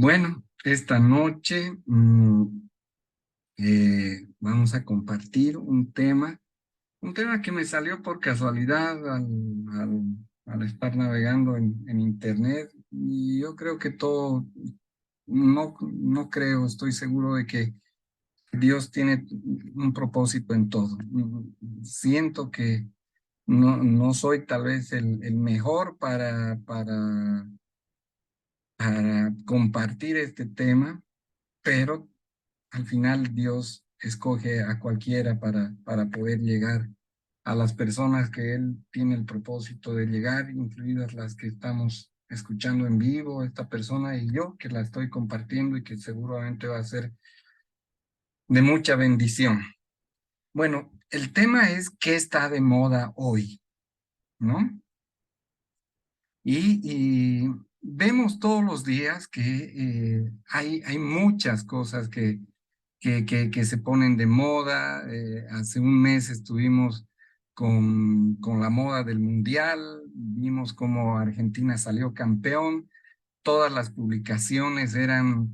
Bueno, esta noche vamos a compartir un tema que me salió por casualidad al estar navegando en internet. Y yo creo que no creo, estoy seguro de que Dios tiene un propósito en todo. Siento que no soy tal vez el mejor para compartir este tema, pero al final Dios escoge a cualquiera para poder llegar a las personas que Él tiene el propósito de llegar, incluidas las que estamos escuchando en vivo, esta persona y yo que la estoy compartiendo y que seguramente va a ser de mucha bendición. Bueno, el tema es qué está de moda hoy, ¿no? Y vemos todos los días que hay muchas cosas que se ponen de moda. Hace un mes estuvimos con la moda del mundial, vimos cómo Argentina salió campeón, todas las publicaciones eran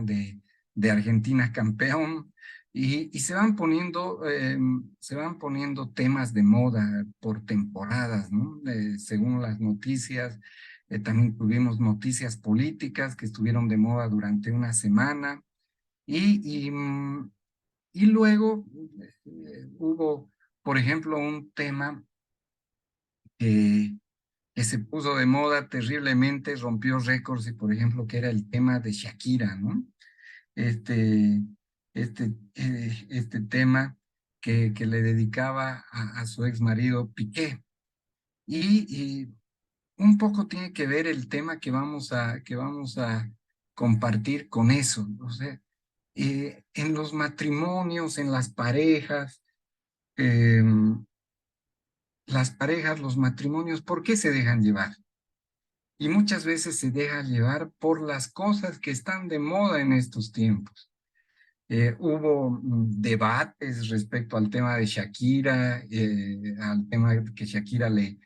de Argentina campeón. Y se van poniendo temas de moda por temporadas, ¿no? Según las noticias, también tuvimos noticias políticas que estuvieron de moda durante una semana. Y, y, mm, y luego hubo, por ejemplo, un tema que, que se puso de moda terriblemente, rompió récords, y por ejemplo, que era el tema de Shakira, ¿no? Este, este tema que le dedicaba a su ex marido Piqué. Y un poco tiene que ver el tema que vamos a compartir con eso. O sea, en los matrimonios, en eh, las parejas, los matrimonios, ¿por qué se dejan llevar? Y muchas veces se deja llevar por las cosas que están de moda en estos tiempos. Hubo debates respecto al tema de Shakira, al tema que Shakira le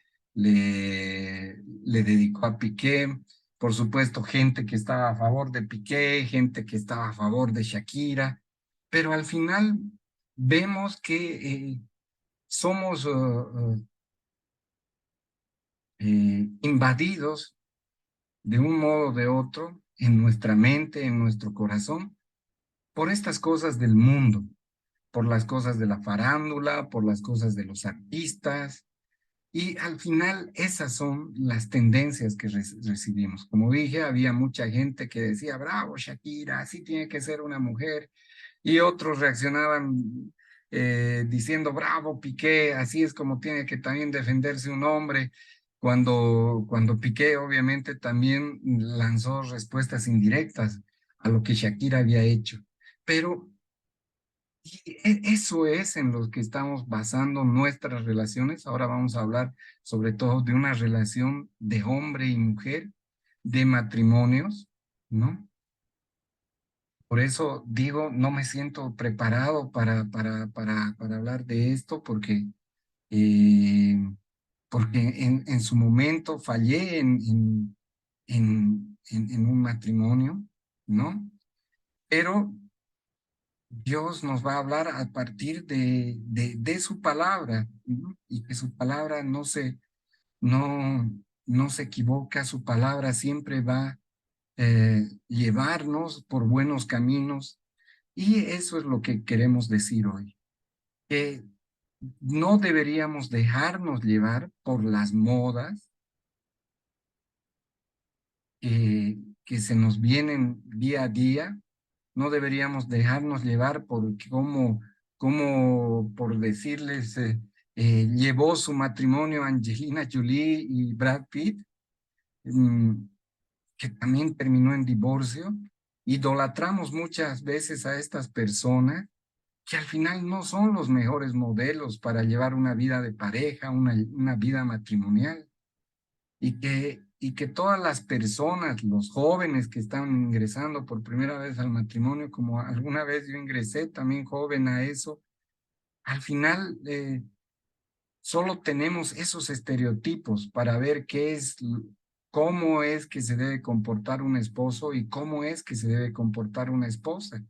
dedicó a Piqué. Por supuesto, gente que estaba a favor de Piqué, gente que estaba a favor de Shakira, pero al final vemos que somos invadidos de un modo o de otro en nuestra mente, en nuestro corazón, por estas cosas del mundo, por las cosas de la farándula, por las cosas de los artistas. Y al final esas son las tendencias que recibimos. Como dije, había mucha gente que decía, bravo, Shakira, así tiene que ser una mujer. Y otros reaccionaban diciendo, bravo, Piqué, así es como tiene que también defenderse un hombre. Cuando Piqué obviamente también lanzó respuestas indirectas a lo que Shakira había hecho. Pero eso es en lo que estamos basando nuestras relaciones. Ahora vamos a hablar sobre todo de una relación de hombre y mujer, de matrimonios, ¿no? Por eso digo, no me siento preparado para hablar de esto eh, porque en su momento fallé en un matrimonio, ¿no? Pero Dios nos va a hablar a partir de su palabra, ¿no? Y que su palabra no, no se equivoca, su palabra siempre va a llevarnos por buenos caminos. Y eso es lo que queremos decir hoy, que no deberíamos dejarnos llevar por las modas que se nos vienen día a día. No deberíamos dejarnos llevar por por decirles, llevó su matrimonio Angelina Jolie y Brad Pitt, mm, que también terminó en divorcio. Idolatramos muchas veces a estas personas que al final no son los mejores modelos para llevar una vida de pareja, una vida matrimonial, y que todas las personas, los jóvenes que están ingresando por primera vez al matrimonio, como alguna vez yo ingresé también joven a eso, al final solo tenemos esos estereotipos para ver qué es cómo es que se debe comportar un esposo y cómo es que se debe comportar una esposa.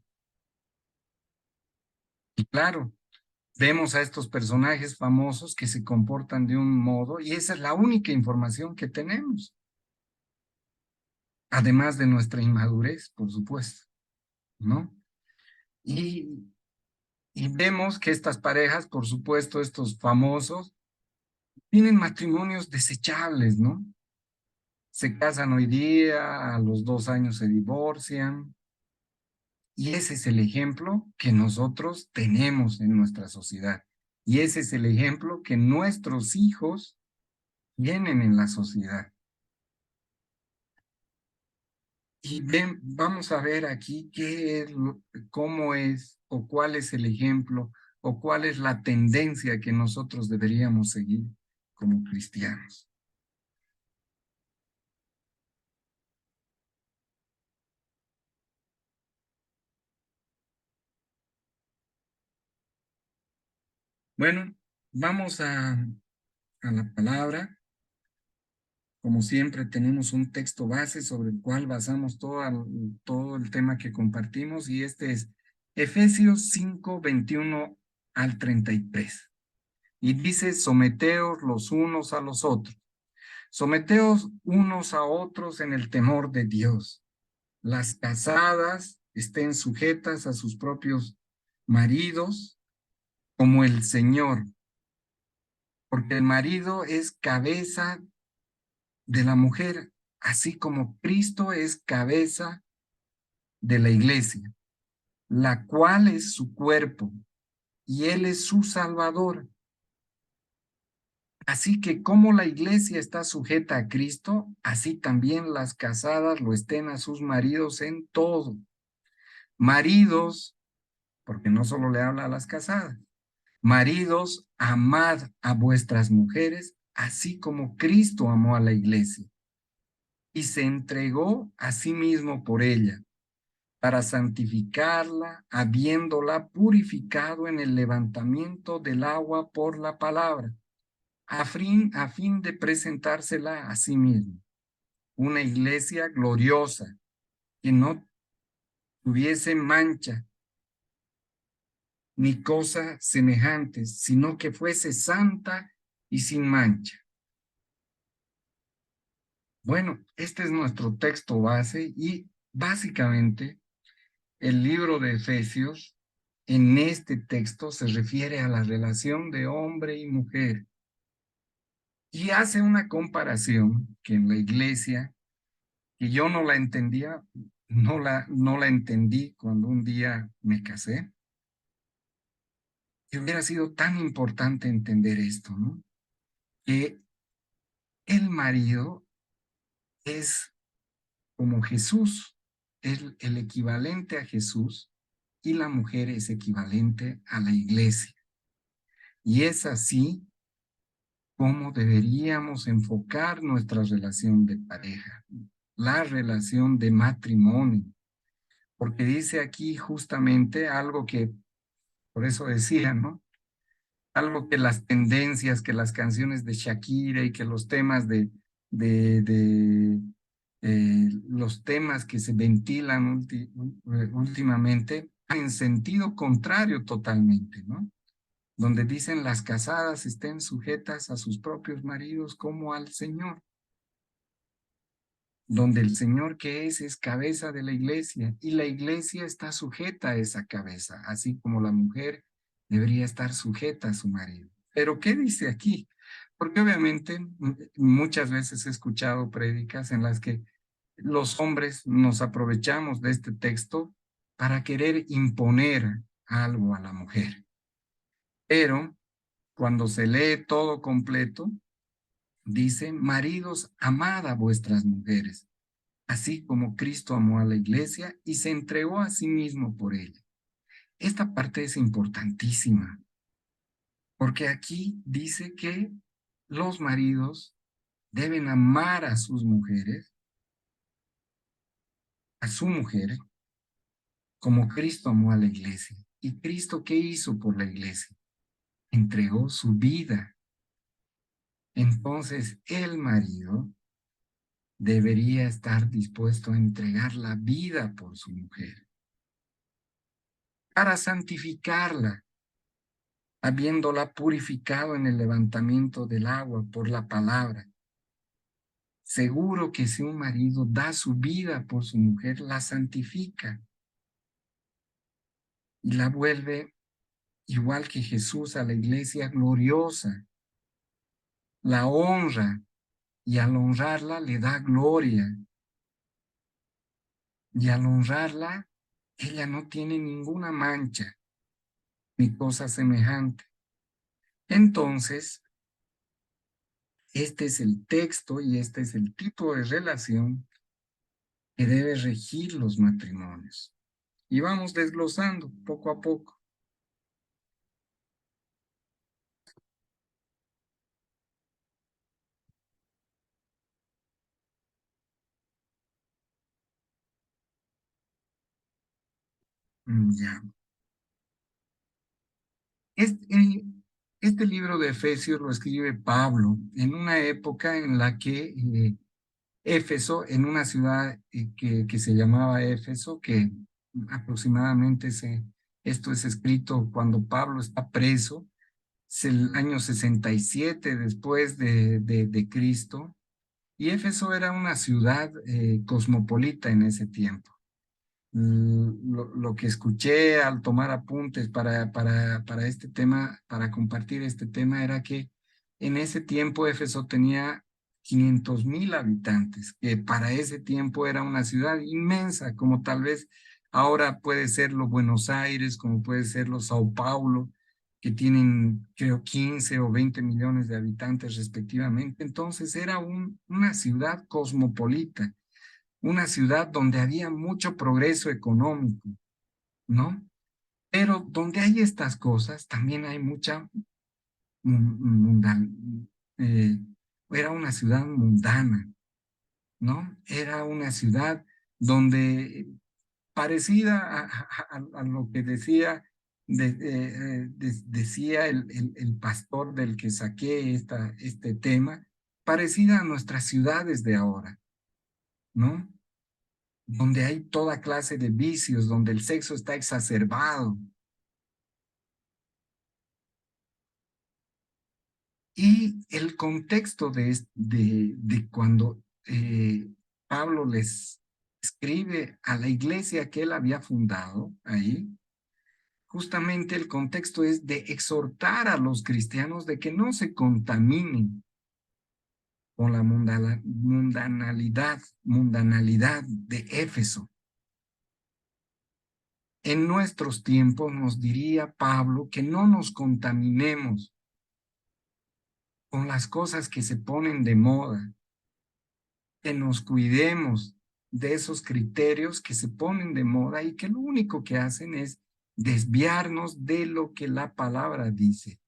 Y claro, vemos a estos personajes famosos que se comportan de un modo y esa es la única información que tenemos, además de nuestra inmadurez, por supuesto, ¿no? Y, y vemos que estas parejas, por supuesto, estos famosos, tienen matrimonios desechables, ¿no? Se casan hoy día, a los 2 años se divorcian, y ese es el ejemplo que nosotros tenemos en nuestra sociedad. Y ese es el ejemplo que nuestros hijos tienen en la sociedad. Y vamos a ver aquí qué es, cómo es o cuál es el ejemplo o cuál es la tendencia que nosotros deberíamos seguir como cristianos. Bueno, vamos a la palabra. Como siempre, tenemos un texto base sobre el cual basamos todo el tema que compartimos y este es Efesios 5, 21 al 33. Y dice, someteos los unos a los otros. Someteos unos a otros en el temor de Dios. Las casadas estén sujetas a sus propios maridos como el Señor, porque el marido es cabeza de la mujer, así como Cristo es cabeza de la iglesia, la cual es su cuerpo, y Él es su Salvador. Así que como la iglesia está sujeta a Cristo, así también las casadas lo estén a sus maridos en todo. Maridos, porque no solo le habla a las casadas, maridos, amad a vuestras mujeres, así como Cristo amó a la iglesia y se entregó a sí mismo por ella, para santificarla, habiéndola purificado en el levantamiento del agua por la palabra, a fin de presentársela a sí mismo, una iglesia gloriosa, que no tuviese mancha ni cosa semejante, sino que fuese santa y sin mancha. Bueno, este es nuestro texto base y básicamente el libro de Efesios en este texto se refiere a la relación de hombre y mujer y hace una comparación que en la iglesia, que yo no la entendía, no la entendí cuando un día me casé, que hubiera sido tan importante entender esto, ¿no? Que el marido es como Jesús, es el equivalente a Jesús y la mujer es equivalente a la iglesia. Y es así cómo deberíamos enfocar nuestra relación de pareja, la relación de matrimonio, porque dice aquí justamente algo que, por eso decía, ¿no? Algo que las tendencias, que las canciones de Shakira y que los temas de los temas que se ventilan últimamente en sentido contrario totalmente, ¿no? Donde dicen las casadas estén sujetas a sus propios maridos como al Señor, donde el Señor que es cabeza de la iglesia y la iglesia está sujeta a esa cabeza, así como la mujer debería estar sujeta a su marido. Pero ¿qué dice aquí? Porque obviamente muchas veces he escuchado prédicas en las que los hombres nos aprovechamos de este texto para querer imponer algo a la mujer. Pero cuando se lee todo completo, dice, maridos, amad a vuestras mujeres, así como Cristo amó a la iglesia y se entregó a sí mismo por ella. Esta parte es importantísima, porque aquí dice que los maridos deben amar a sus mujeres, a su mujer, como Cristo amó a la iglesia. ¿Y Cristo qué hizo por la iglesia? Entregó su vida. Entonces el marido debería estar dispuesto a entregar la vida por su mujer, para santificarla, habiéndola purificado en el levantamiento del agua por la palabra. Seguro que si un marido da su vida por su mujer, la santifica y la vuelve igual que Jesús a la iglesia gloriosa, la honra y al honrarla le da gloria y al honrarla ella no tiene ninguna mancha ni cosa semejante. Entonces, este es el texto y este es el tipo de relación que debe regir los matrimonios. Y vamos desglosando poco a poco. Ya. Este, este libro de Efesios lo escribe Pablo en una época en la que Éfeso, en una ciudad que se llamaba Éfeso, que aproximadamente esto es escrito cuando Pablo está preso, es el año 67 después de Cristo, y Éfeso era una ciudad cosmopolita en ese tiempo. Lo que escuché al tomar apuntes para este tema, para compartir este tema, era que en ese tiempo Éfeso tenía 500,000 habitantes, que para ese tiempo era una ciudad inmensa, como tal vez ahora puede ser lo Buenos Aires, como puede ser lo Sao Paulo, que tienen, creo, 15 o 20 millones de habitantes respectivamente. Entonces era una ciudad cosmopolita, una ciudad donde había mucho progreso económico, ¿no? Pero donde hay estas cosas, también hay mucha mundan, eh, era una ciudad mundana, ¿no? Era una ciudad donde parecida a lo que decía, decía el pastor del que saqué este tema, parecida a nuestras ciudades de ahora, ¿no? Donde hay toda clase de vicios, donde el sexo está exacerbado. Y el contexto de cuando Pablo les escribe a la iglesia que él había fundado ahí, justamente el contexto es de exhortar a los cristianos de que no se contaminen con la mundanalidad de Éfeso. En nuestros tiempos nos diría Pablo que no nos contaminemos con las cosas que se ponen de moda, que nos cuidemos de esos criterios que se ponen de moda y que lo único que hacen es desviarnos de lo que la palabra dice.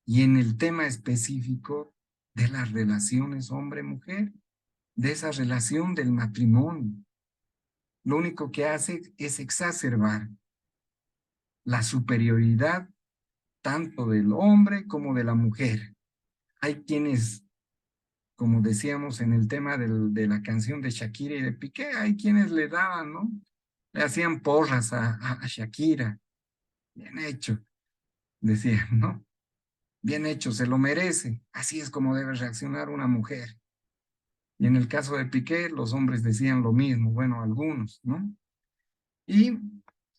Y en el tema específico de las relaciones hombre-mujer, de esa relación del matrimonio, lo único que hace es exacerbar la superioridad tanto del hombre como de la mujer. Hay quienes, como decíamos en el tema de la canción de Shakira y de Piqué, hay quienes le daban, ¿no? Le hacían porras a Shakira. Bien hecho, decían, ¿no? Bien hecho, se lo merece. Así es como debe reaccionar una mujer. Y en el caso de Piqué, los hombres decían lo mismo, bueno, algunos, ¿no? Y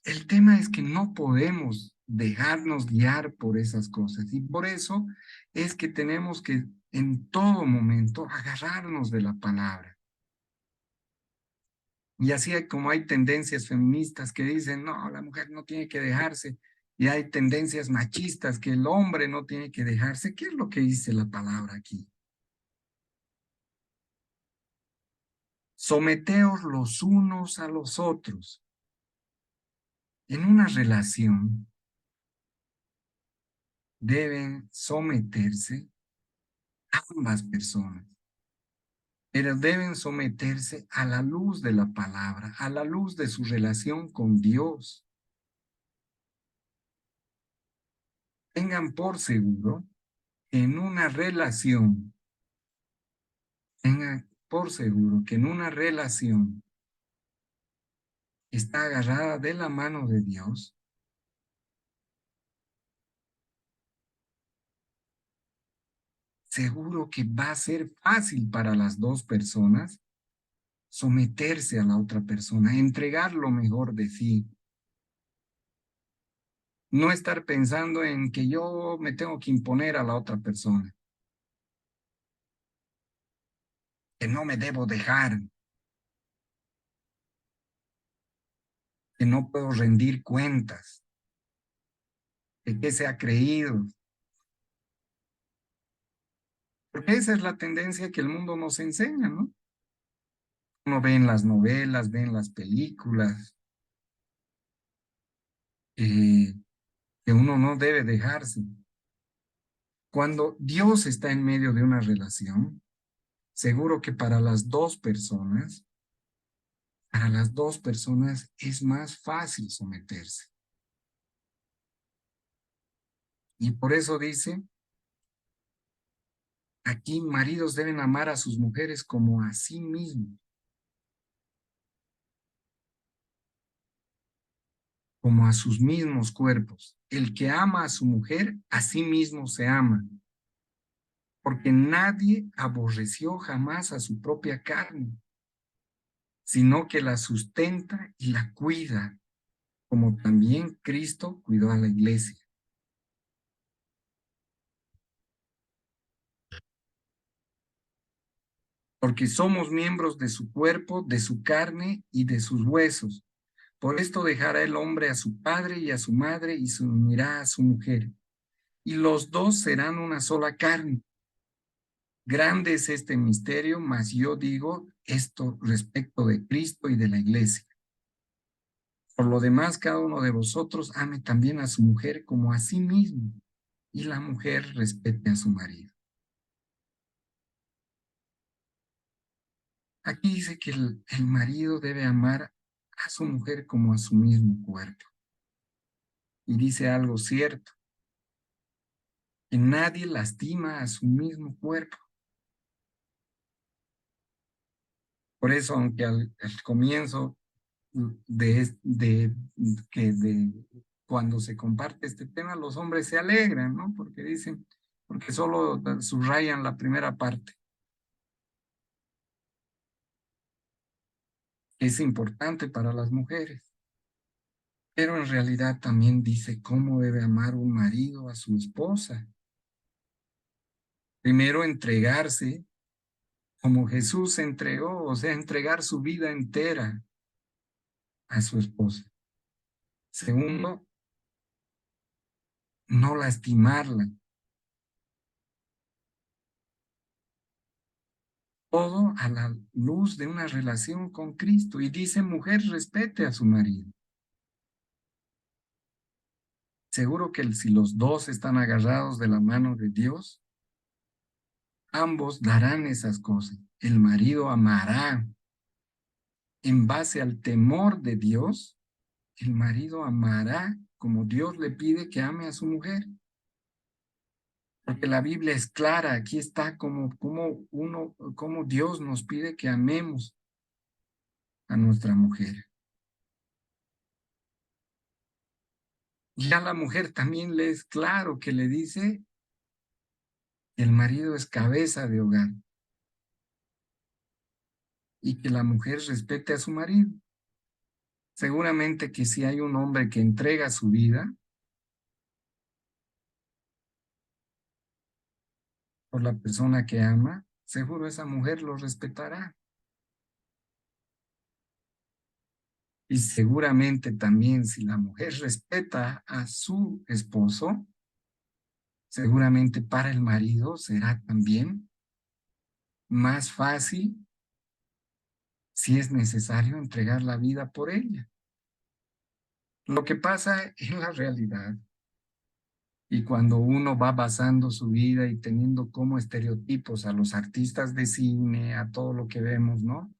el tema es que no podemos dejarnos guiar por esas cosas. Y por eso es que tenemos que en todo momento agarrarnos de la palabra. Y así como hay tendencias feministas que dicen, no, la mujer no tiene que dejarse. Y hay tendencias machistas que el hombre no tiene que dejarse. ¿Qué es lo que dice la palabra aquí? Someteos los unos a los otros. En una relación deben someterse ambas personas, pero deben someterse a la luz de la palabra, a la luz de su relación con Dios. Tengan por seguro que en una relación por seguro que en una relación está agarrada de la mano de Dios, seguro que va a ser fácil para las dos personas someterse a la otra persona, entregar lo mejor de sí, no estar pensando en que yo me tengo que imponer a la otra persona, que no me debo dejar, que no puedo rendir cuentas, de qué se ha creído, porque esa es la tendencia que el mundo nos enseña, ¿no? Uno ve en las novelas, ve en las películas, eh, que uno no debe dejarse. Cuando Dios está en medio de una relación, seguro que para las dos personas es más fácil someterse. Y por eso dice, aquí maridos deben amar a sus mujeres como a sí mismos, como a sus mismos cuerpos. El que ama a su mujer, a sí mismo se ama, porque nadie aborreció jamás a su propia carne, sino que la sustenta y la cuida, como también Cristo cuidó a la iglesia. Porque somos miembros de su cuerpo, de su carne y de sus huesos. Por esto dejará el hombre a su padre y a su madre y se unirá a su mujer. Y los dos serán una sola carne. Grande es este misterio, mas yo digo esto respecto de Cristo y de la iglesia. Por lo demás, cada uno de vosotros ame también a su mujer como a sí mismo, y la mujer respete a su marido. Aquí dice que el marido debe amar a su mujer como a su mismo cuerpo. Y dice algo cierto, que nadie lastima a su mismo cuerpo. Por eso, aunque al comienzo de cuando se comparte este tema, los hombres se alegran, ¿no? Porque dicen, porque solo subrayan la primera parte. Es importante para las mujeres, pero en realidad también dice cómo debe amar un marido a su esposa. Primero, entregarse como Jesús se entregó, o sea, entregar su vida entera a su esposa. Segundo, no lastimarla. Todo a la luz de una relación con Cristo. Y dice, mujer, respete a su marido. Seguro que si los dos están agarrados de la mano de Dios, ambos darán esas cosas. El marido amará en base al temor de Dios. El marido amará como Dios le pide que ame a su mujer. Porque la Biblia es clara, aquí está como Dios nos pide que amemos a nuestra mujer. Y a la mujer también le es claro que le dice que el marido es cabeza de hogar y que la mujer respete a su marido. Seguramente que si hay un hombre que entrega su vida por la persona que ama, seguro esa mujer lo respetará. Y seguramente también si la mujer respeta a su esposo, seguramente para el marido será también más fácil, si es necesario, entregar la vida por ella. Lo que pasa en la realidad, y cuando uno va basando su vida y teniendo como estereotipos a los artistas de cine, a todo lo que vemos, ¿no?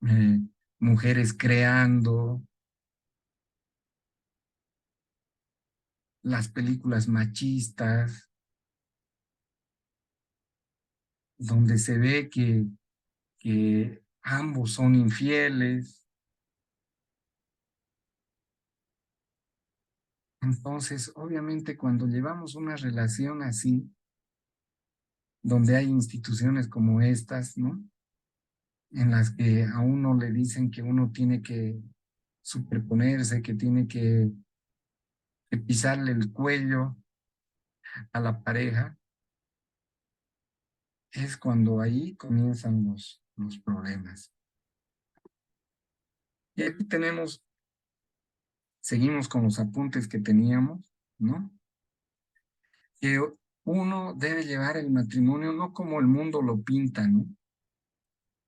Eh, Mujeres creando, las películas machistas, donde se ve que ambos son infieles. Entonces, obviamente, cuando llevamos una relación así, donde hay instituciones como estas, ¿no? En las que a uno le dicen que uno tiene que superponerse, que tiene que pisarle el cuello a la pareja, es cuando ahí comienzan los problemas. Y aquí tenemos, seguimos con los apuntes que teníamos, ¿no? Que uno debe llevar el matrimonio no como el mundo lo pinta, ¿no?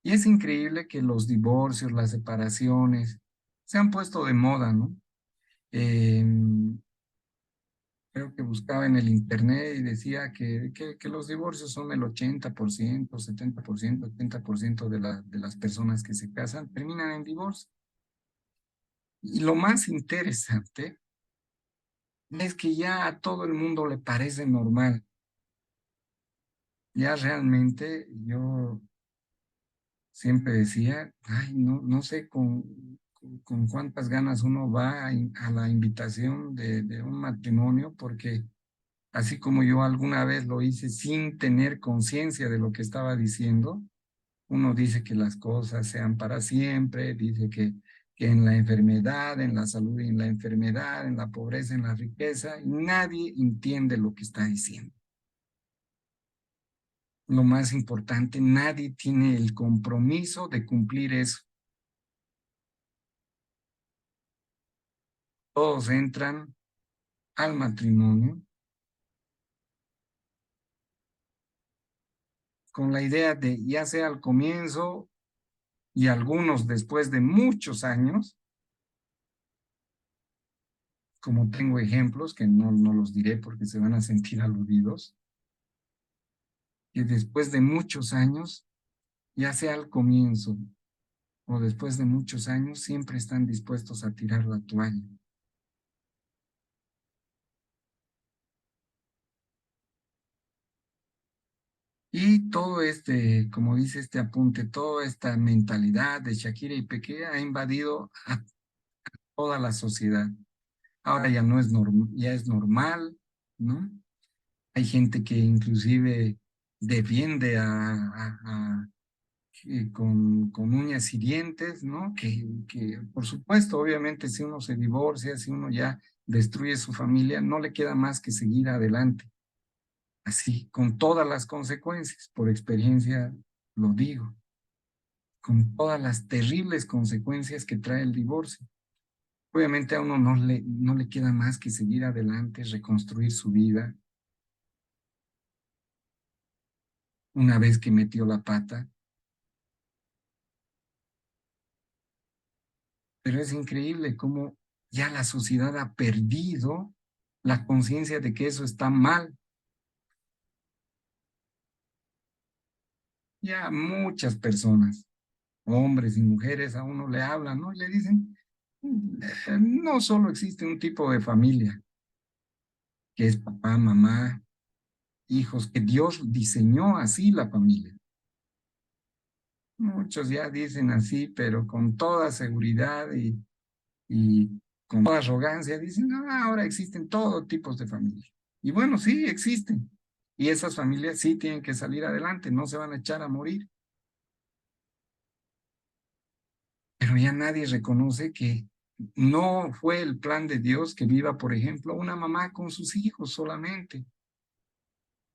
Y es increíble que los divorcios, las separaciones, se han puesto de moda, ¿no? Eh, Creo que buscaba en el internet y decía que los divorcios son el 80%, 70%, 80% de las personas que se casan terminan en divorcio. Y lo más interesante es que ya a todo el mundo le parece normal. Ya realmente yo siempre decía, ay, no, no sé con cuántas ganas uno va a la invitación de un matrimonio, porque así como yo alguna vez lo hice sin tener conciencia de lo que estaba diciendo, uno dice que las cosas sean para siempre, dice que en la enfermedad, en la salud y en la enfermedad, en la pobreza, en la riqueza, y nadie entiende lo que está diciendo. Lo más importante, nadie tiene el compromiso de cumplir eso. Todos entran al matrimonio con la idea de, ya sea al comienzo y algunos después de muchos años, como tengo ejemplos que no los diré porque se van a sentir aludidos, que después de muchos años, ya sea al comienzo o después de muchos años, siempre están dispuestos a tirar la toalla. Y todo este, como dice este apunte, toda esta mentalidad de Shakira y Piqué ha invadido a toda la sociedad. Ahora ya no es ya es normal, ¿no? Hay gente que inclusive defiende con uñas y dientes, ¿no? Que, por supuesto, obviamente, si uno se divorcia, si uno ya destruye su familia, no le queda más que seguir adelante, así, con todas las consecuencias, por experiencia lo digo, con todas las terribles consecuencias que trae el divorcio. Obviamente a uno no le queda más que seguir adelante, reconstruir su vida una vez que metió la pata, pero es increíble cómo ya la sociedad ha perdido la conciencia de que eso está mal. Ya muchas personas, hombres y mujeres, a uno le hablan, ¿no? Y le dicen, no solo existe un tipo de familia, que es papá, mamá, hijos, que Dios diseñó así la familia. Muchos ya dicen así, pero con toda seguridad y con toda arrogancia dicen, no, ahora existen todo tipos de familias. Y bueno, sí, existen. Y esas familias sí tienen que salir adelante, no se van a echar a morir. Pero ya nadie reconoce que no fue el plan de Dios que viva, por ejemplo, una mamá con sus hijos solamente.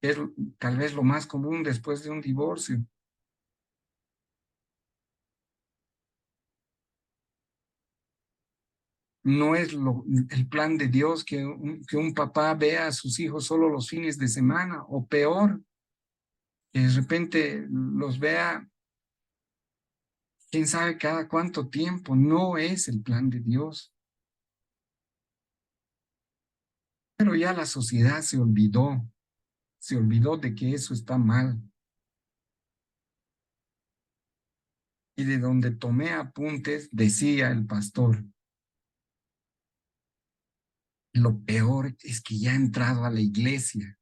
Es tal vez lo más común después de un divorcio. No es el plan de Dios que un papá vea a sus hijos solo los fines de semana, o peor, que de repente los vea quién sabe cada cuánto tiempo. No es el plan de Dios. Pero ya la sociedad se olvidó de que eso está mal. Y de donde tomé apuntes, decía el pastor, lo peor es que ya ha entrado a la iglesia.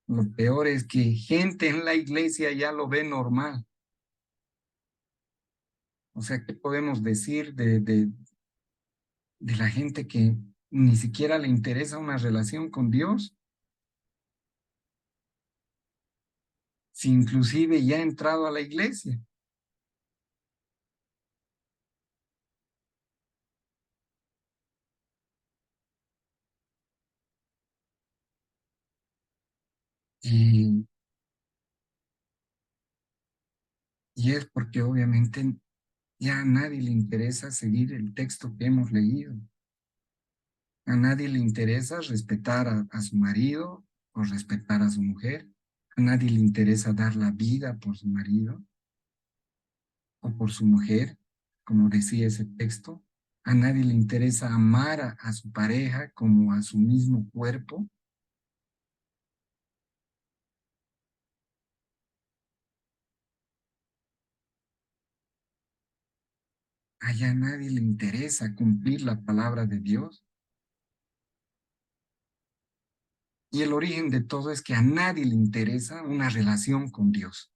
Lo peor es que gente en la iglesia ya lo ve normal. O sea, ¿qué podemos decir de la gente que ni siquiera le interesa una relación con Dios? Si inclusive ya ha entrado a la iglesia. Y, y es porque obviamente ya a nadie le interesa seguir el texto que hemos leído. A nadie le interesa respetar a su marido o respetar a su mujer. A nadie le interesa dar la vida por su marido o por su mujer, como decía ese texto. A nadie le interesa amar a su pareja como a su mismo cuerpo. Allá a nadie le interesa cumplir la palabra de Dios. Y el origen de todo es que a nadie le interesa una relación con Dios.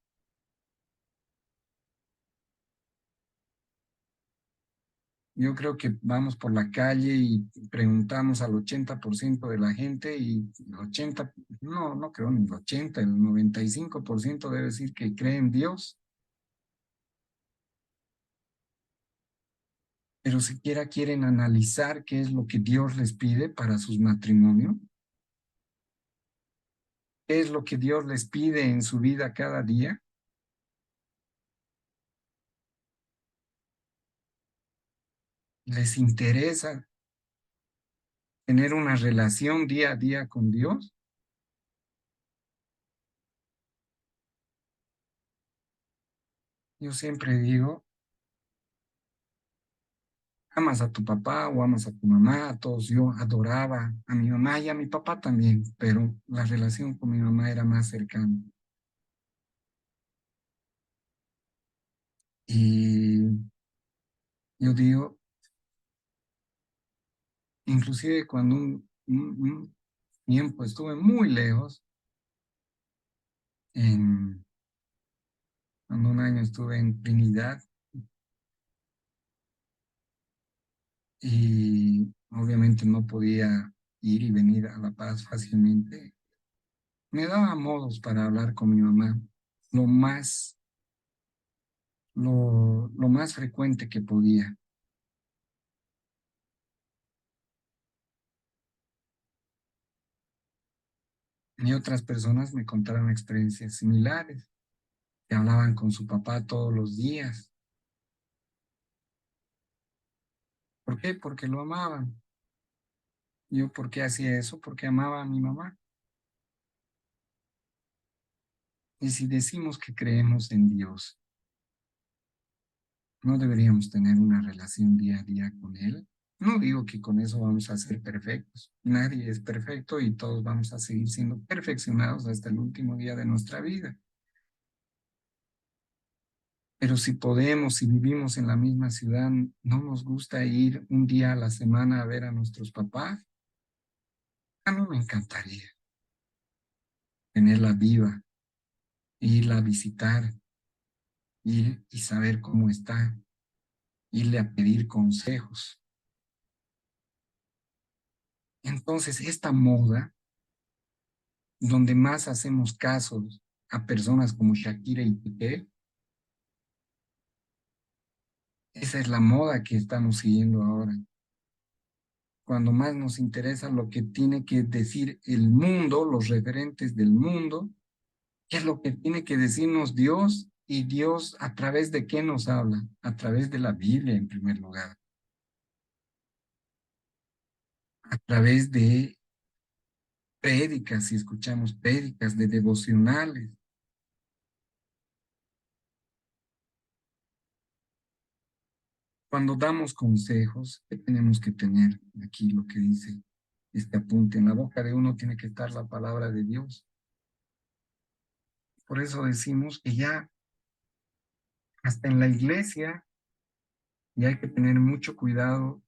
Yo creo que vamos por la calle y preguntamos al 80% de la gente y el 80, no, no creo ni el 80, el 95% debe decir que cree en Dios, pero siquiera quieren analizar qué es lo que Dios les pide para sus matrimonios, qué es lo que Dios les pide en su vida cada día. Les interesa tener una relación día a día con Dios. Yo siempre digo, amas a tu papá o amas a tu mamá, a todos. Yo adoraba a mi mamá y a mi papá también, pero la relación con mi mamá era más cercana. Y yo digo, inclusive cuando un tiempo estuve muy lejos, en, cuando un año estuve en Trinidad y obviamente no podía ir y venir a La Paz fácilmente, me daba modos para hablar con mi mamá lo más, lo más frecuente que podía. Y otras personas me contaron experiencias similares, que hablaban con su papá todos los días. ¿Por qué? Porque lo amaban. Yo, ¿por qué hacía eso? Porque amaba a mi mamá. Y si decimos que creemos en Dios, ¿no deberíamos tener una relación día a día con Él? No digo que con eso vamos a ser perfectos. Nadie es perfecto y todos vamos a seguir siendo perfeccionados hasta el último día de nuestra vida. Pero si podemos, si vivimos en la misma ciudad, no nos gusta ir un día a la semana a ver a nuestros papás. A mí me encantaría tenerla viva, irla a visitar, ir y saber cómo está, irle a pedir consejos. Entonces, esta moda, donde más hacemos casos a personas como Shakira y Piqué, esa es la moda que estamos siguiendo ahora. Cuando más nos interesa lo que tiene que decir el mundo, los referentes del mundo, qué es lo que tiene que decirnos Dios y Dios a través de qué nos habla, a través de la Biblia en primer lugar, a través de prédicas, si escuchamos prédicas de devocionales. Cuando damos consejos, ¿qué tenemos que tener? Aquí lo que dice este apunte, en la boca de uno tiene que estar la palabra de Dios. Por eso decimos que ya hasta en la iglesia ya hay que tener mucho cuidado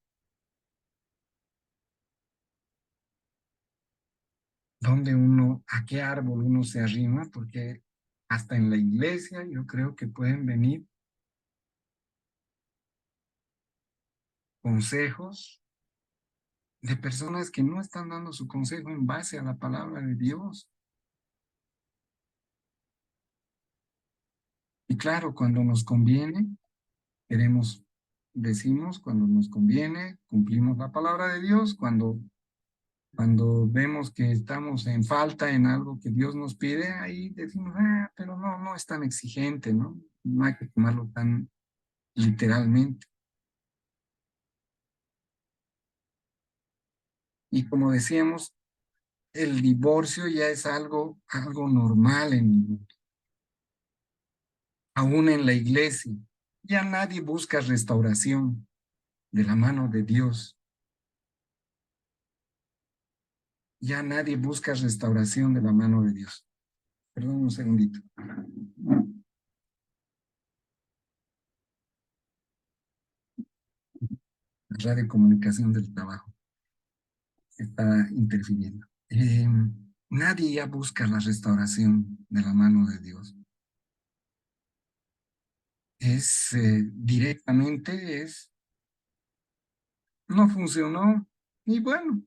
a qué árbol uno se arrima, porque hasta en la iglesia yo creo que pueden venir consejos de personas que no están dando su consejo en base a la palabra de Dios. Y claro, cuando nos conviene, queremos, decimos, cuando nos conviene, cumplimos la palabra de Dios, cuando vemos que estamos en falta en algo que Dios nos pide, ahí decimos, pero no, no es tan exigente, ¿no? No hay que tomarlo tan literalmente. Y como decíamos, el divorcio ya es algo normal en el mundo, aún en la iglesia. Ya nadie busca restauración de la mano de Dios. Ya nadie busca restauración de la mano de Dios. Perdón un segundito. La radiocomunicación del trabajo está interfiriendo. Nadie ya busca la restauración de la mano de Dios. Directamente no funcionó y bueno,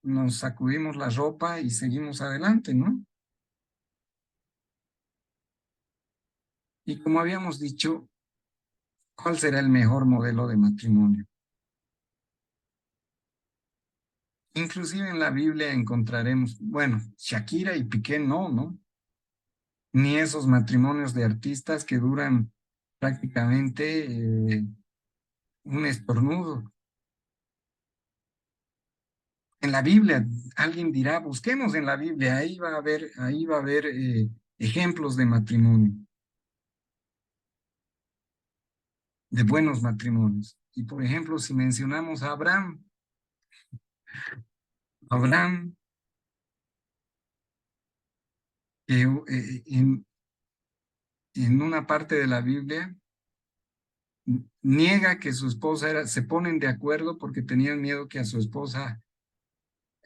nos sacudimos la ropa y seguimos adelante, ¿no? Y como habíamos dicho, ¿cuál será el mejor modelo de matrimonio? Inclusive en la Biblia encontraremos, bueno, Shakira y Piqué no, ¿no? Ni esos matrimonios de artistas que duran prácticamente un estornudo. En la Biblia, alguien dirá, busquemos en la Biblia, ahí va a haber ejemplos de matrimonio, de buenos matrimonios. Y por ejemplo, si mencionamos a Abraham, Abraham en una parte de la Biblia niega que su esposa era, se ponen de acuerdo porque tenían miedo que a su esposa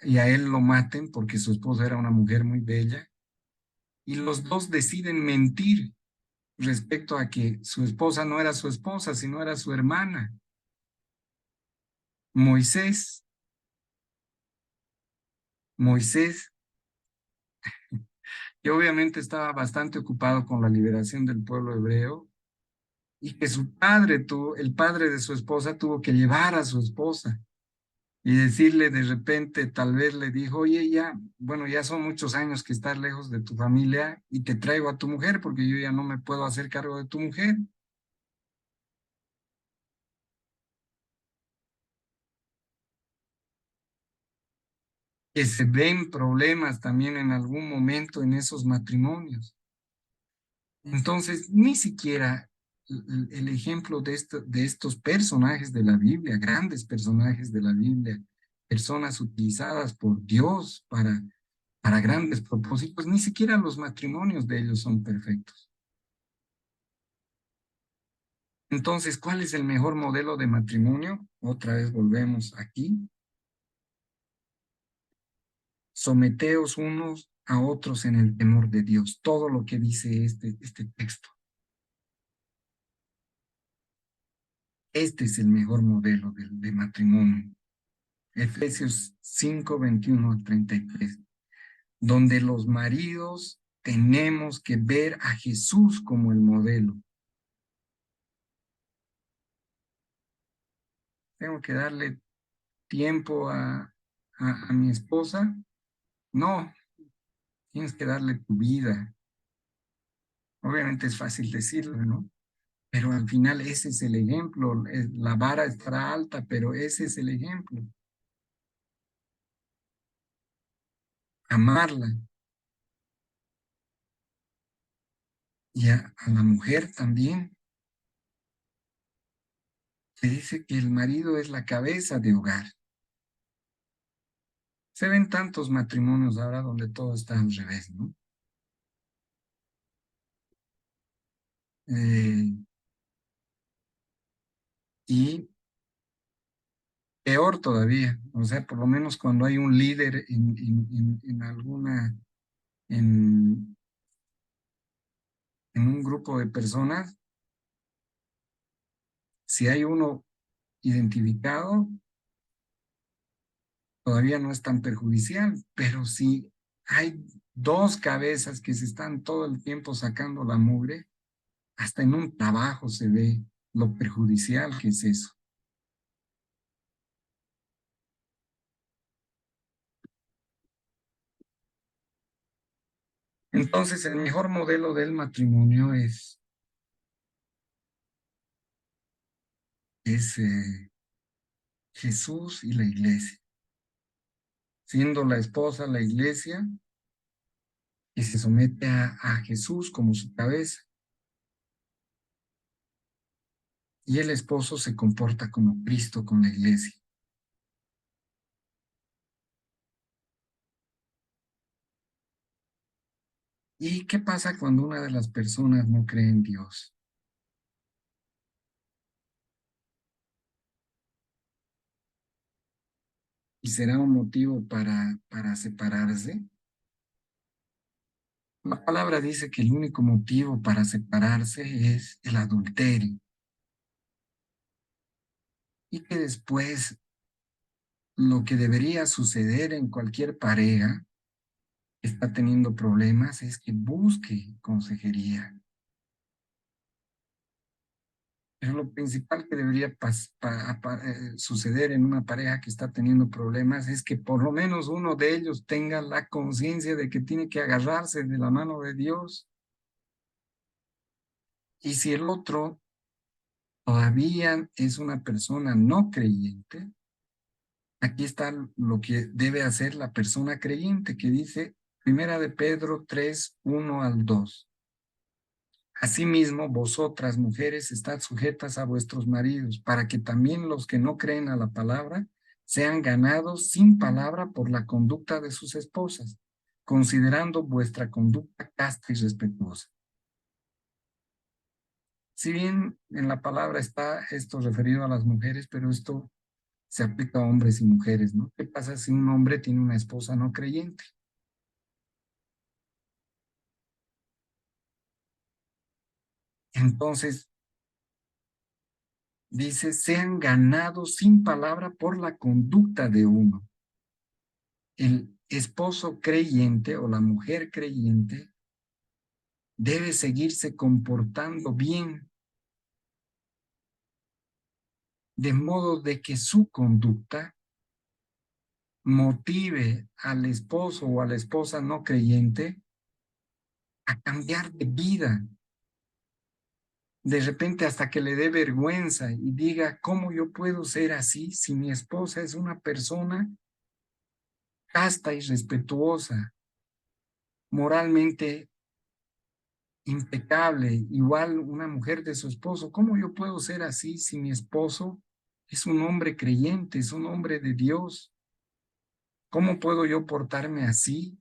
y a él lo maten porque su esposa era una mujer muy bella. Y los dos deciden mentir respecto a que su esposa no era su esposa, sino era su hermana. Moisés, Moisés, que obviamente estaba bastante ocupado con la liberación del pueblo hebreo, y que el padre de su esposa, tuvo que llevar a su esposa y decirle de repente, tal vez le dijo, oye, ya, bueno, ya son muchos años que estás lejos de tu familia y te traigo a tu mujer porque yo ya no me puedo hacer cargo de tu mujer. Que se ven problemas también en algún momento en esos matrimonios. Entonces, ni siquiera el ejemplo de estos personajes de la Biblia, grandes personajes de la Biblia, personas utilizadas por Dios para grandes propósitos, ni siquiera los matrimonios de ellos son perfectos. Entonces, ¿cuál es el mejor modelo de matrimonio? Otra vez volvemos aquí. Someteos unos a otros en el temor de Dios. Todo lo que dice este texto. Este es el mejor modelo de matrimonio. Efesios 5, 21 al 33, donde los maridos tenemos que ver a Jesús como el modelo. Tengo que darle tiempo a mi esposa. No, tienes que darle tu vida. Obviamente es fácil decirlo, ¿no? Pero al final ese es el ejemplo. La vara estará alta, pero ese es el ejemplo. Amarla. Y a la mujer también. Se dice que el marido es la cabeza de hogar. Se ven tantos matrimonios ahora donde todo está al revés, ¿no? Eh, y peor todavía. O sea, por lo menos cuando hay un líder en alguna, en, en un grupo de personas, si hay uno identificado, todavía no es tan perjudicial, pero si hay dos cabezas que se están todo el tiempo sacando la mugre, hasta en un trabajo se ve lo perjudicial que es eso. Entonces, el mejor modelo del matrimonio es Jesús y la iglesia, siendo la esposa la iglesia y se somete a Jesús como su cabeza, y el esposo se comporta como Cristo con la iglesia. ¿Y qué pasa cuando una de las personas no cree en Dios? ¿Y será un motivo para separarse? La palabra dice que el único motivo para separarse es el adulterio, y que después lo que debería suceder en cualquier pareja que está teniendo problemas es que busque consejería. Pero lo principal que debería suceder en una pareja que está teniendo problemas es que por lo menos uno de ellos tenga la conciencia de que tiene que agarrarse de la mano de Dios. Y si el otro todavía es una persona no creyente, aquí está lo que debe hacer la persona creyente, que dice Primera de Pedro 3:1 al 2. Asimismo, vosotras, mujeres, estad sujetas a vuestros maridos, para que también los que no creen a la palabra sean ganados sin palabra por la conducta de sus esposas, considerando vuestra conducta casta y respetuosa. Si bien en la palabra está esto referido a las mujeres, pero esto se aplica a hombres y mujeres, ¿no? ¿Qué pasa si un hombre tiene una esposa no creyente? Entonces, dice, sean ganados sin palabra por la conducta de uno. El esposo creyente o la mujer creyente debe seguirse comportando bien, de modo de que su conducta motive al esposo o a la esposa no creyente a cambiar de vida, de repente hasta que le dé vergüenza y diga, ¿cómo yo puedo ser así si mi esposa es una persona casta y respetuosa, moralmente impecable, igual una mujer de su esposo? ¿Cómo yo puedo ser así si mi esposo es un hombre creyente, es un hombre de Dios? ¿Cómo puedo yo portarme así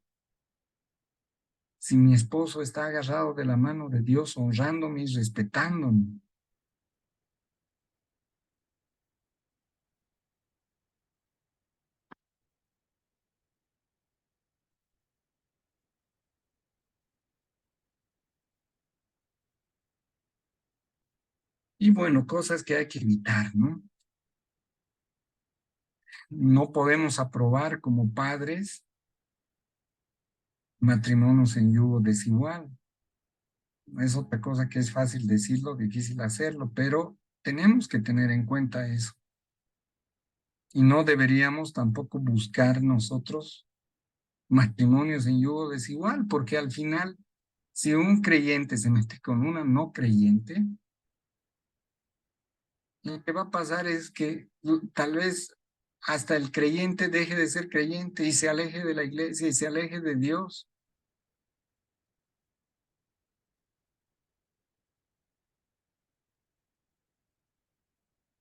si mi esposo está agarrado de la mano de Dios, honrándome y respetándome? Y bueno, cosas que hay que evitar, ¿no? No podemos aprobar como padres matrimonios en yugo desigual. Es otra cosa que es fácil decirlo, difícil hacerlo, pero tenemos que tener en cuenta eso. Y no deberíamos tampoco buscar nosotros matrimonios en yugo desigual, porque al final, si un creyente se mete con una no creyente, lo que va a pasar es que tal vez hasta el creyente deje de ser creyente y se aleje de la iglesia y se aleje de Dios.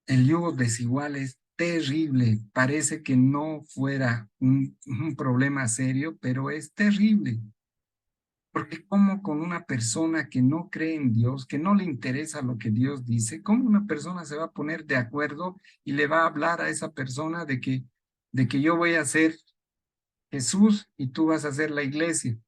El yugo desigual es terrible. Parece que no fuera un problema serio, pero es terrible. Porque cómo con una persona que no cree en Dios, que no le interesa lo que Dios dice, cómo una persona se va a poner de acuerdo y le va a hablar a esa persona de que yo voy a ser Jesús y tú vas a ser la iglesia,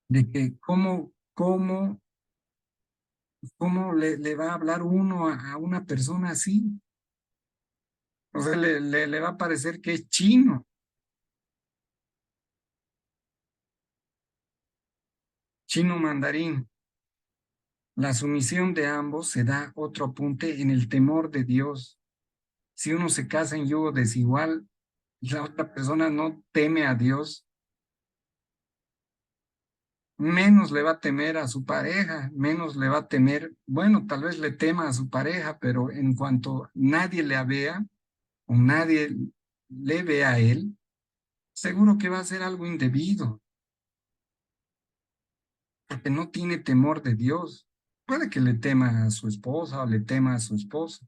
de que cómo le va a hablar uno a una persona así. O sea, le va a parecer que es chino, chino mandarín. La sumisión de ambos se da otro apunte en el temor de Dios. Si uno se casa en yugo desigual y la otra persona no teme a Dios, menos le va a temer a su pareja, menos le va a temer, bueno, tal vez le tema a su pareja, pero en cuanto nadie le vea o nadie le vea a él, seguro que va a ser algo indebido, porque no tiene temor de Dios. Puede que le tema a su esposa o le tema a su esposo,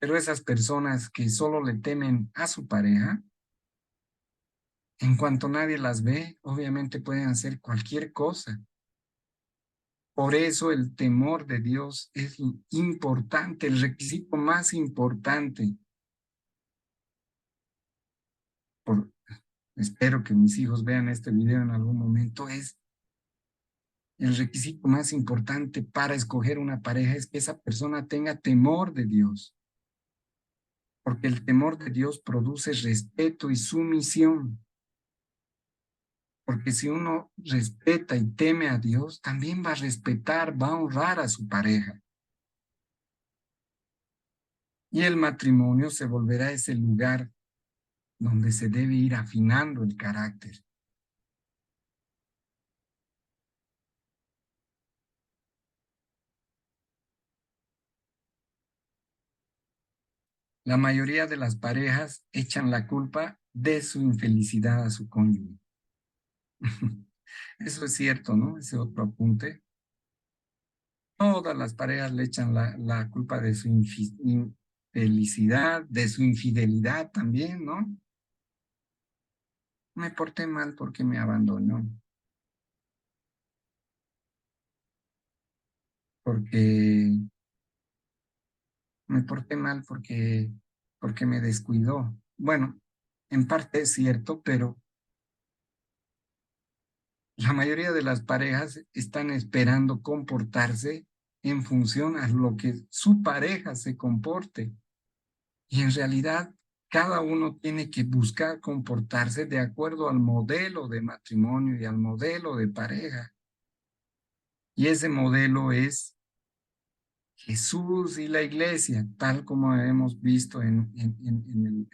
pero esas personas que solo le temen a su pareja, en cuanto nadie las ve, obviamente pueden hacer cualquier cosa. Por eso el temor de Dios es importante, el requisito más importante. Por, espero que mis hijos vean este video en algún momento. Es el requisito más importante para escoger una pareja es que esa persona tenga temor de Dios, porque el temor de Dios produce respeto y sumisión. Porque si uno respeta y teme a Dios, también va a respetar, va a honrar a su pareja. Y el matrimonio se volverá ese lugar donde se debe ir afinando el carácter. La mayoría de las parejas echan la culpa de su infelicidad a su cónyuge. Eso es cierto, ¿no? Ese otro apunte. Todas las parejas le echan la culpa de su infelicidad, de su infidelidad también, ¿no? Me porté mal porque me abandonó, porque me porté mal porque me descuidó. Bueno, en parte es cierto, pero la mayoría de las parejas están esperando comportarse en función a lo que su pareja se comporte. Y en realidad, cada uno tiene que buscar comportarse de acuerdo al modelo de matrimonio y al modelo de pareja. Y ese modelo es Jesús y la iglesia, tal como hemos visto en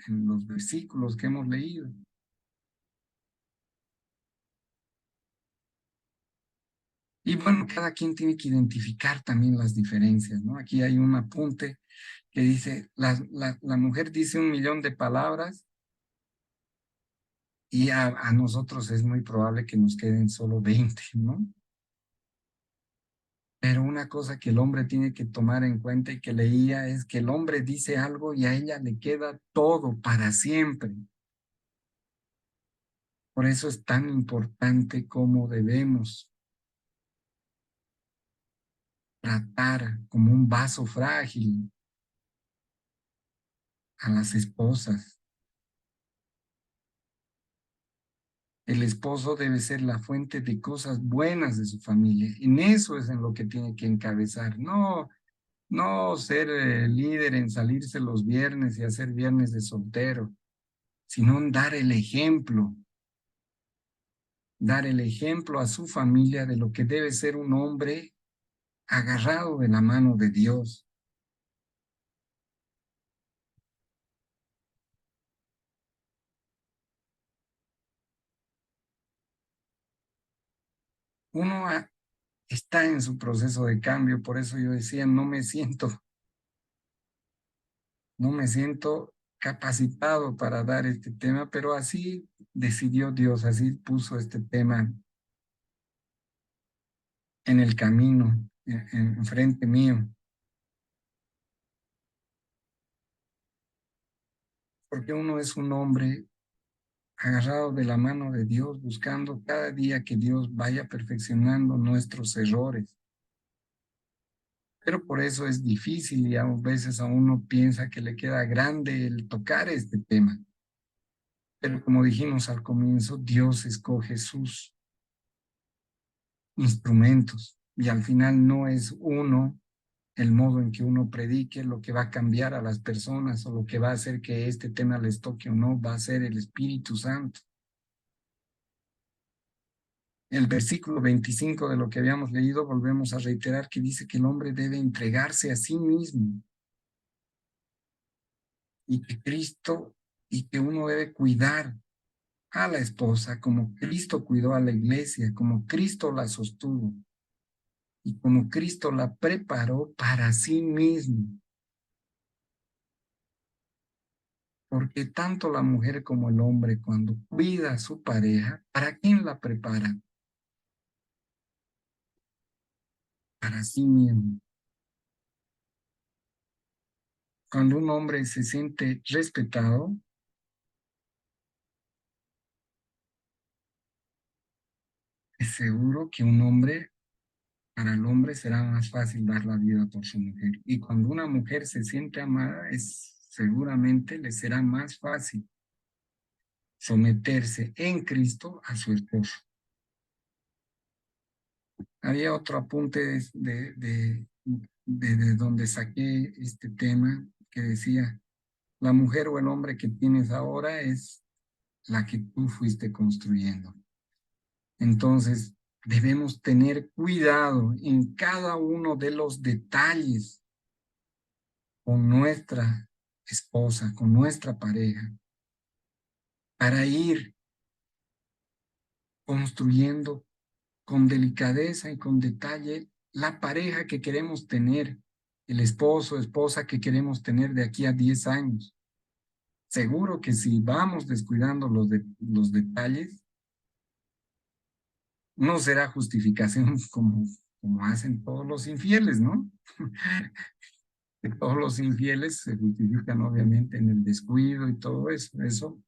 los versículos que hemos leído. Y bueno, cada quien tiene que identificar también las diferencias, ¿no? Aquí hay un apunte que dice, la mujer dice 1 millón de palabras y a nosotros es muy probable que nos queden solo 20, ¿no? Pero una cosa que el hombre tiene que tomar en cuenta y que leía es que el hombre dice algo y a ella le queda todo para siempre. Por eso es tan importante cómo debemos tratar como un vaso frágil a las esposas. El esposo debe ser la fuente de cosas buenas de su familia. En eso es en lo que tiene que encabezar. No, no ser líder en salirse los viernes y hacer viernes de soltero, sino en dar el ejemplo a su familia de lo que debe ser un hombre agarrado de la mano de Dios. Uno está en su proceso de cambio, por eso yo decía, no me siento capacitado para dar este tema, pero así decidió Dios, así puso este tema en el camino, en frente mío, porque uno es un hombre agarrado de la mano de Dios, buscando cada día que Dios vaya perfeccionando nuestros errores. Pero por eso es difícil y a veces a uno piensa que le queda grande el tocar este tema. Pero como dijimos al comienzo, Dios escoge sus instrumentos y al final no es uno el modo en que uno predique lo que va a cambiar a las personas o lo que va a hacer que este tema les toque o no, va a ser el Espíritu Santo. El versículo 25 de lo que habíamos leído, volvemos a reiterar que dice que el hombre debe entregarse a sí mismo y que Cristo y que uno debe cuidar a la esposa como Cristo cuidó a la iglesia, como Cristo la sostuvo y como Cristo la preparó para sí mismo. Porque tanto la mujer como el hombre cuando cuida a su pareja, ¿para quién la prepara? Para sí mismo. Cuando un hombre se siente respetado, es seguro que para el hombre será más fácil dar la vida por su mujer. Y cuando una mujer se siente amada, seguramente le será más fácil someterse en Cristo a su esposo. Había otro apunte de donde saqué este tema que decía, la mujer o el hombre que tienes ahora es la que tú fuiste construyendo. Entonces, debemos tener cuidado en cada uno de los detalles con nuestra esposa, con nuestra pareja, para ir construyendo con delicadeza y con detalle la pareja que queremos tener, el esposo, esposa que queremos tener de aquí a 10 años. Seguro que si vamos descuidando los detalles, no será justificación como hacen todos los infieles, ¿no? Que todos los infieles se justifican obviamente en el descuido y todo eso. Eso,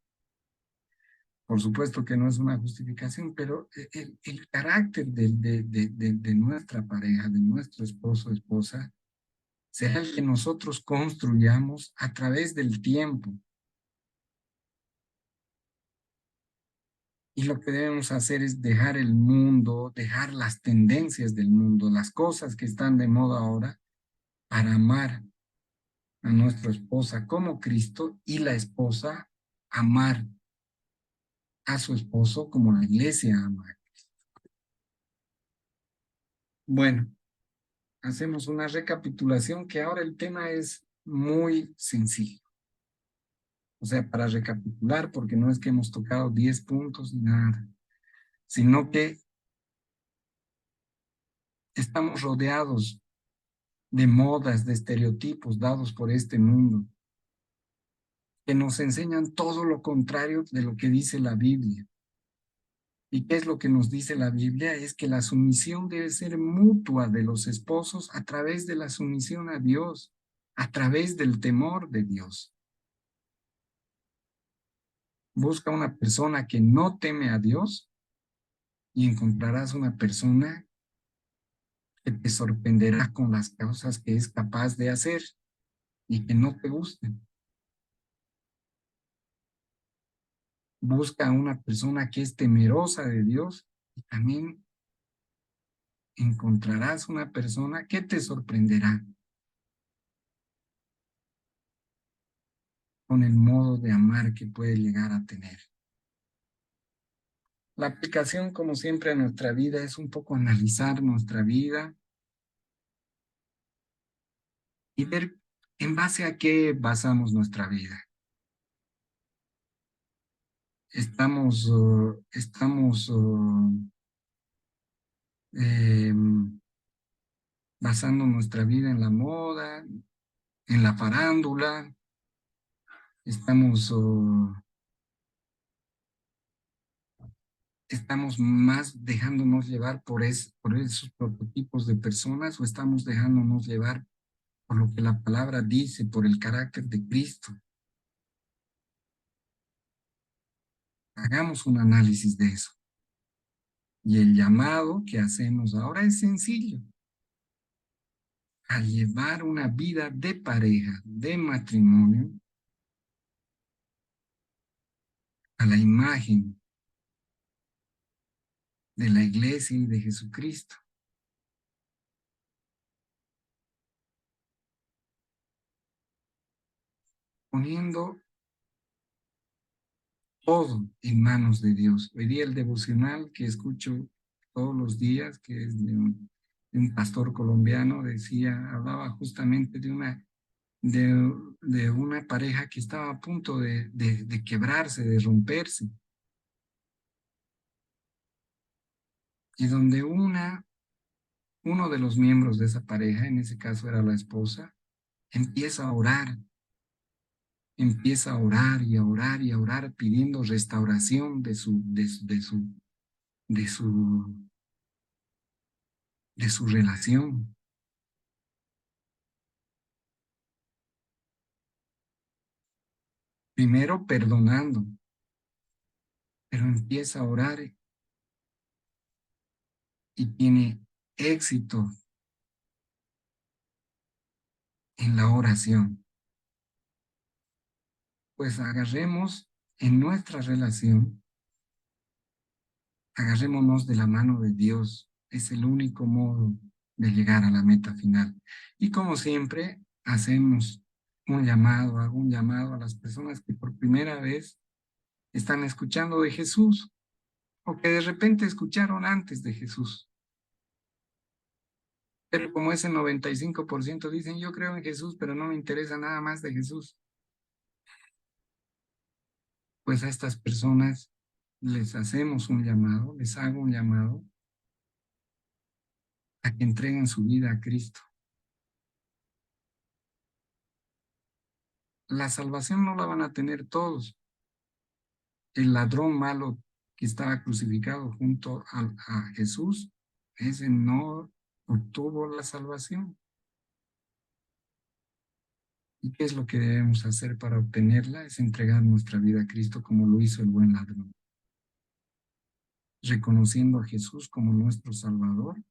por supuesto que no es una justificación, pero el carácter de nuestra pareja, de nuestro esposo o esposa, será el que nosotros construyamos a través del tiempo. Y lo que debemos hacer es dejar el mundo, dejar las tendencias del mundo, las cosas que están de moda ahora, para amar a nuestra esposa como Cristo y la esposa amar a su esposo como la iglesia ama. Bueno, hacemos una recapitulación que ahora el tema es muy sencillo. O sea, para recapitular, porque no es que hemos tocado 10 puntos ni nada, sino que estamos rodeados de modas, de estereotipos dados por este mundo, que nos enseñan todo lo contrario de lo que dice la Biblia. ¿Y qué es lo que nos dice la Biblia? Es que la sumisión debe ser mutua de los esposos a través de la sumisión a Dios, a través del temor de Dios. Busca una persona que no teme a Dios y encontrarás una persona que te sorprenderá con las cosas que es capaz de hacer y que no te gusten. Busca una persona que es temerosa de Dios y también encontrarás una persona que te sorprenderá con el modo de amar que puede llegar a tener. La aplicación, como siempre, a nuestra vida es un poco analizar nuestra vida y ver en base a qué basamos nuestra vida. Estamos basando nuestra vida en la moda, en la farándula, Estamos, estamos más dejándonos llevar por esos prototipos de personas o estamos dejándonos llevar por lo que la palabra dice, por el carácter de Cristo. Hagamos un análisis de eso. Y el llamado que hacemos ahora es sencillo, a llevar una vida de pareja, de matrimonio, a la imagen de la iglesia y de Jesucristo, poniendo todo en manos de Dios. Hoy día el devocional que escucho todos los días, que es de un pastor colombiano, decía, hablaba justamente de una pareja que estaba a punto de quebrarse, de romperse, y donde uno de los miembros de esa pareja, en ese caso era la esposa, empieza a orar y a orar y a orar pidiendo restauración de su, de su relación. Primero perdonando, pero empieza a orar y tiene éxito en la oración. Pues agarremos en nuestra relación, agarrémonos de la mano de Dios. Es el único modo de llegar a la meta final. Y como siempre, hago un llamado a las personas que por primera vez están escuchando de Jesús o que de repente escucharon antes de Jesús. Pero como ese 95% dicen, yo creo en Jesús, pero no me interesa nada más de Jesús, pues a estas personas les hacemos un llamado, les hago un llamado a que entreguen su vida a Cristo. La salvación no la van a tener todos. El ladrón malo que estaba crucificado junto a Jesús, ese no obtuvo la salvación. ¿Y qué es lo que debemos hacer para obtenerla? Es entregar nuestra vida a Cristo como lo hizo el buen ladrón, reconociendo a Jesús como nuestro Salvador,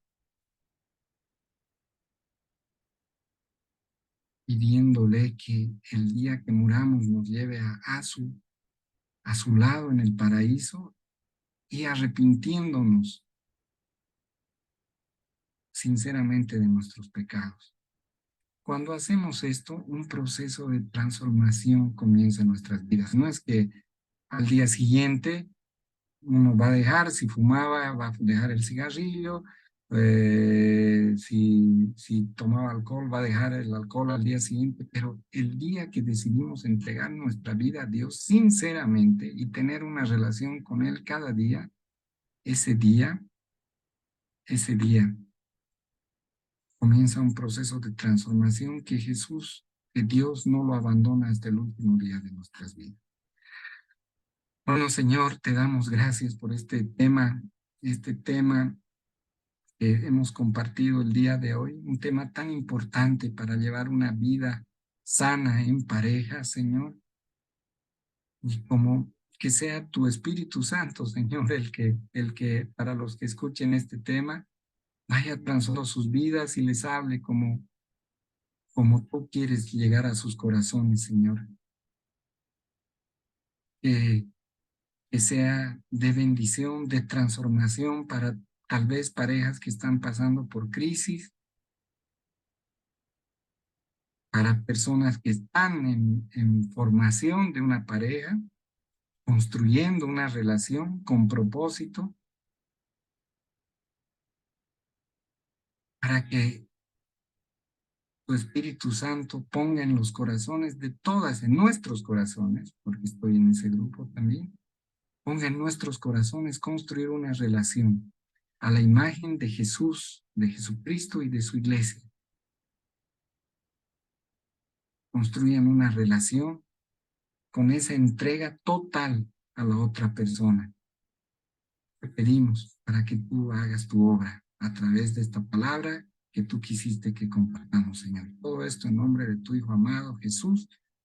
pidiéndole que el día que muramos nos lleve a su lado en el paraíso y arrepintiéndonos sinceramente de nuestros pecados. Cuando hacemos esto, un proceso de transformación comienza en nuestras vidas. No es que al día siguiente uno va a dejar, si fumaba, va a dejar el cigarrillo, si tomaba alcohol, va a dejar el alcohol al día siguiente, pero el día que decidimos entregar nuestra vida a Dios sinceramente y tener una relación con Él cada día, ese día, ese día comienza un proceso de transformación que Dios no lo abandona hasta el último día de nuestras vidas. Bueno, Señor, te damos gracias por este tema que hemos compartido el día de hoy, un tema tan importante para llevar una vida sana en pareja, Señor, y como que sea tu Espíritu Santo, Señor, el que para los que escuchen este tema vaya transformando sus vidas y les hable como tú quieres llegar a sus corazones, Señor. Que, que sea de bendición, de transformación para tal vez parejas que están pasando por crisis, para personas que están en formación de una pareja, construyendo una relación con propósito, para que tu Espíritu Santo ponga en los corazones de todas, en nuestros corazones, porque estoy en ese grupo también, ponga en nuestros corazones construir una relación a la imagen de Jesús, de Jesucristo y de su iglesia. Construyan una relación con esa entrega total a la otra persona. Te pedimos para que tú hagas tu obra a través de esta palabra que tú quisiste que compartamos, Señor. Todo esto en nombre de tu Hijo amado, Jesús,